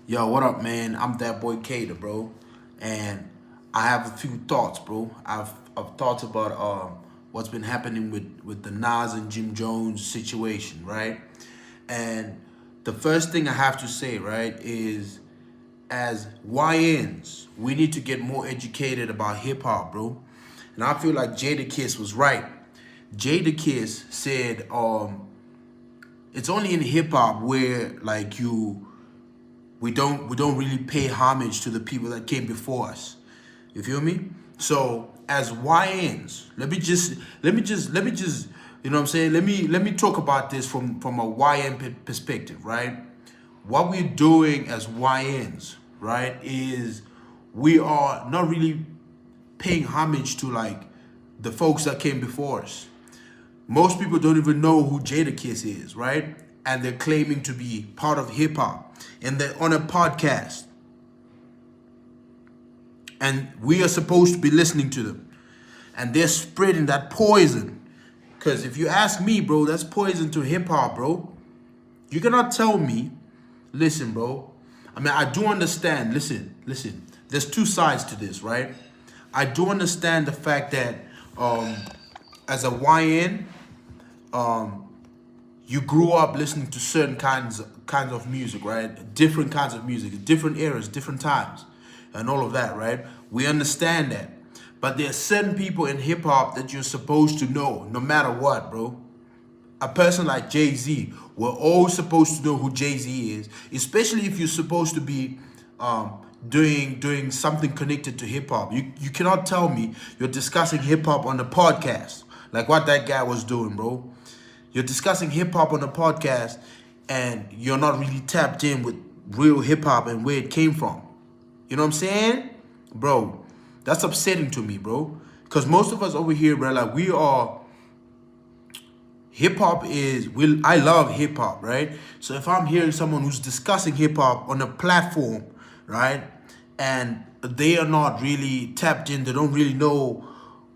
Yo, what up, man? I'm that boy Cader, bro, and I have a few thoughts, bro. I've thoughts about what's been happening with the Nas and Jim Jones situation, right? And the first thing I have to say, right, is as YNs, we need to get more educated about hip hop, bro. And I feel like Jadakiss was right. Jadakiss said, it's only in hip hop where like we don't really pay homage to the people that came before us. You feel me? So as YNs, let me just you know what I'm saying? Let me talk about this from a YN perspective, right? What we're doing as YNs, right, is we are not really paying homage to like the folks that came before us. Most people don't even know who Jadakiss is, right? And they're claiming to be part of hip hop. And they're on a podcast. And we are supposed to be listening to them. And they're spreading that poison. Because if you ask me, bro, that's poison to hip hop, bro. You cannot tell me, listen, bro. I mean, I do understand. Listen. There's two sides to this, right? I do understand the fact that as a YN, you grew up listening to certain kinds of music, right? Different kinds of music, different eras, different times, and all of that, right? We understand that. But there are certain people in hip hop that you're supposed to know, no matter what, bro. A person like Jay-Z, we're all supposed to know who Jay-Z is, especially if you're supposed to be doing something connected to hip hop. You cannot tell me you're discussing hip hop on the podcast, like what that guy was doing, bro. You're discussing hip hop on a podcast and you're not really tapped in with real hip hop and where it came from. You know what I'm saying? Bro, that's upsetting to me, bro. Because most of us over here, bro, like we are, hip hop is, I love hip hop, right? So if I'm hearing someone who's discussing hip hop on a platform, right, and they are not really tapped in, they don't really know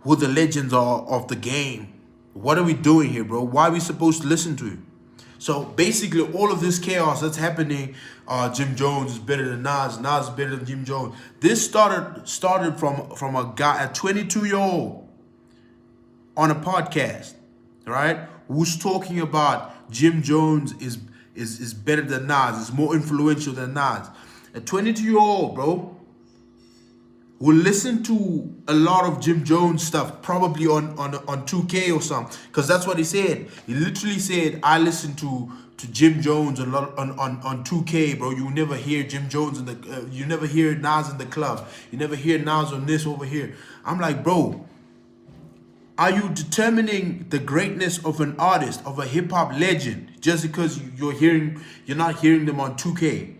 who the legends are of the game. What are we doing here, bro? Why are we supposed to listen to it? So basically, all of this chaos that's happening, Jim Jones is better than Nas, Nas is better than Jim Jones. This started from a guy, a 22-year-old, on a podcast, right? Who's talking about Jim Jones is better than Nas, is more influential than Nas. A 22-year-old, bro, will listen to a lot of Jim Jones stuff, probably on 2K or something, because that's what he said. He literally said, "I listen to Jim Jones a lot on 2K, bro. You never hear Jim Jones in the, you never hear Nas in the club. You never hear Nas on this over here." I'm like, bro, are you determining the greatness of an artist, of a hip hop legend, just because you're not hearing them on 2K?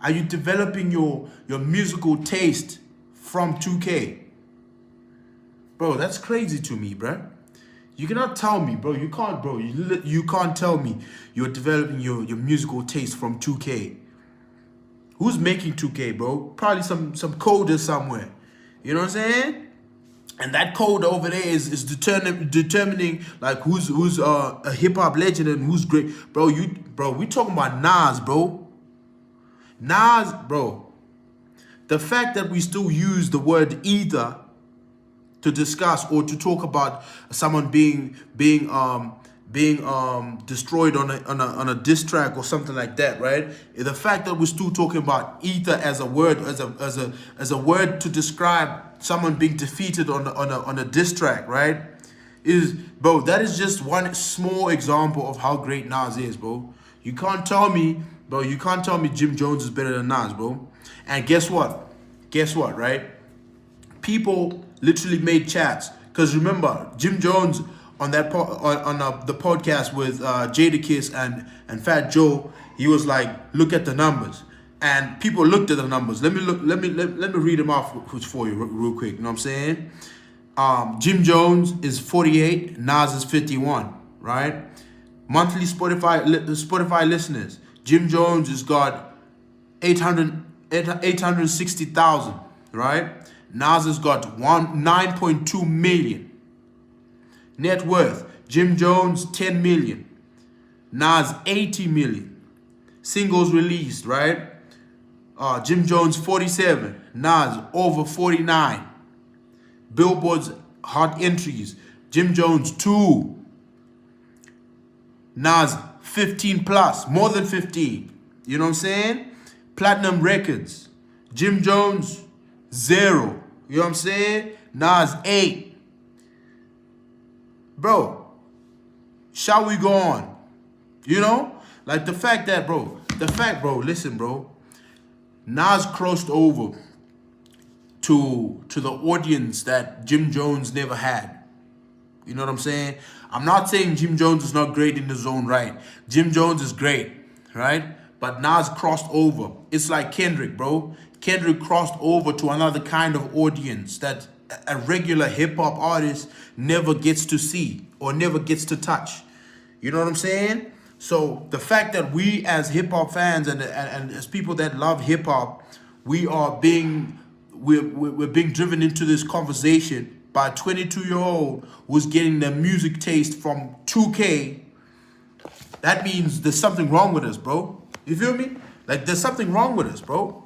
Are you developing your musical taste from 2K? Bro, that's crazy to me, bro. You cannot tell me, bro. You can't, bro. You can't tell me you're developing your musical taste from 2K. Who's making 2K, bro? Probably some coder somewhere. You know what I'm saying? And that code over there is determining like who's a hip hop legend and who's great, bro. We talking about Nas, bro. Nas, bro. The fact that we still use the word either to discuss or to talk about someone being destroyed on a diss track or something like that, right? The fact that we're still talking about ether as a word, as a word to describe someone being defeated on a diss track, right? Is, bro, that is just one small example of how great Nas is, bro. You can't tell me, bro, Jim Jones is better than Nas, bro. And guess what? Right? People literally made chats. Because remember, Jim Jones on that the podcast with Jadakiss and Fat Joe, he was like, look at the numbers. And people looked at the numbers. Let me read them off for you real quick. You know what I'm saying? Jim Jones is 48, Nas is 51, right? Monthly Spotify listeners. Jim Jones has got 860,000, right? Nas has got 9.2 million. Net worth, Jim Jones 10 million. Nas 80 million. Singles released, right? Jim Jones 47, Nas over 49. Billboard's hot entries, Jim Jones 2, Nas 15 plus, more than 15. You know what I'm saying? Platinum records, Jim Jones 0. You know what I'm saying? Nas 8. Bro, shall we go on? You know? Like the fact, bro, listen, bro. Nas crossed over to the audience that Jim Jones never had. You know what I'm saying? I'm not saying Jim Jones is not great in his own right. Jim Jones is great, right? But Nas crossed over. It's like Kendrick, bro. Kendrick crossed over to another kind of audience that a regular hip-hop artist never gets to see or never gets to touch. You know what I'm saying? So the fact that we as hip-hop fans and as people that love hip-hop, we're being driven into this conversation by a 22-year-old who's getting their music taste from 2K. That means there's something wrong with us, bro. You feel me? Like there's something wrong with us, bro.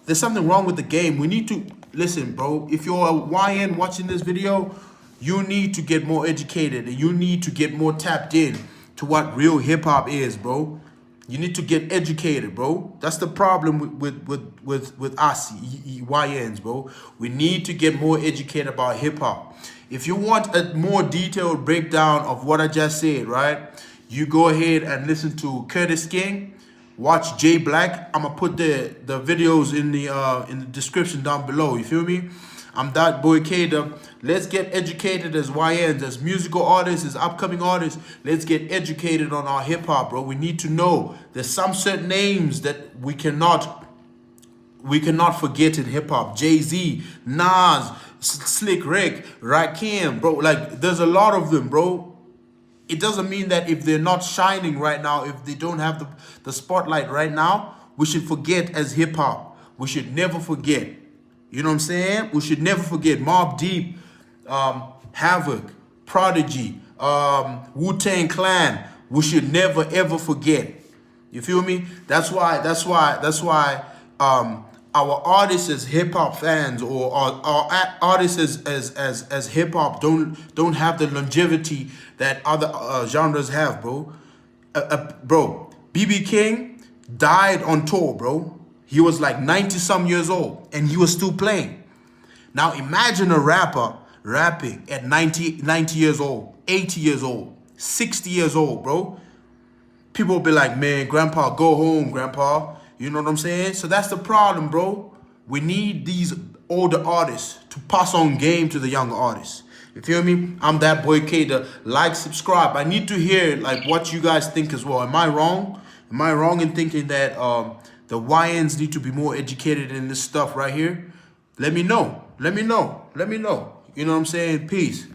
There's something wrong with the game. We need to listen, bro. If you're a YN watching this video, you need to get more educated and you need to get more tapped in to what real hip hop is, bro. You need to get educated, bro. That's the problem with us YNs, bro. We need to get more educated about hip hop. If you want a more detailed breakdown of what I just said, right? You go ahead and listen to Curtis King. Watch JayBlac. I'm gonna put the videos in the description down below. You feel me? I'm that boy Cader. Let's get educated as YNs, as musical artists, as upcoming artists. Let's get educated on our hip hop, bro. We need to know there's some certain names that we cannot forget in hip hop. Jay-Z, Nas, Slick Rick, Rakim, bro. Like there's a lot of them, bro. It doesn't mean that if they're not shining right now, if they don't have the spotlight right now, we should forget as hip hop. We should never forget. You know what I'm saying? We should never forget Mobb Deep, Havoc, Prodigy, Wu-Tang Clan. We should never ever forget. You feel me? That's why our artists as hip hop fans or our artists as hip hop don't have the longevity that other genres have, bro. Bro, BB King died on tour, bro. He was like 90-some years old and he was still playing. Now imagine a rapper rapping at 90 years old, 80 years old, 60 years old, bro. People will be like, man, grandpa, go home, grandpa. You know what I'm saying? So that's the problem, bro. We need these older artists to pass on game to the younger artists. You feel me? I'm that boy Cader. Like, subscribe. I need to hear like what you guys think as well. Am I wrong? Am I wrong in thinking that the YNs need to be more educated in this stuff right here? Let me know. Let me know. Let me know. You know what I'm saying? Peace.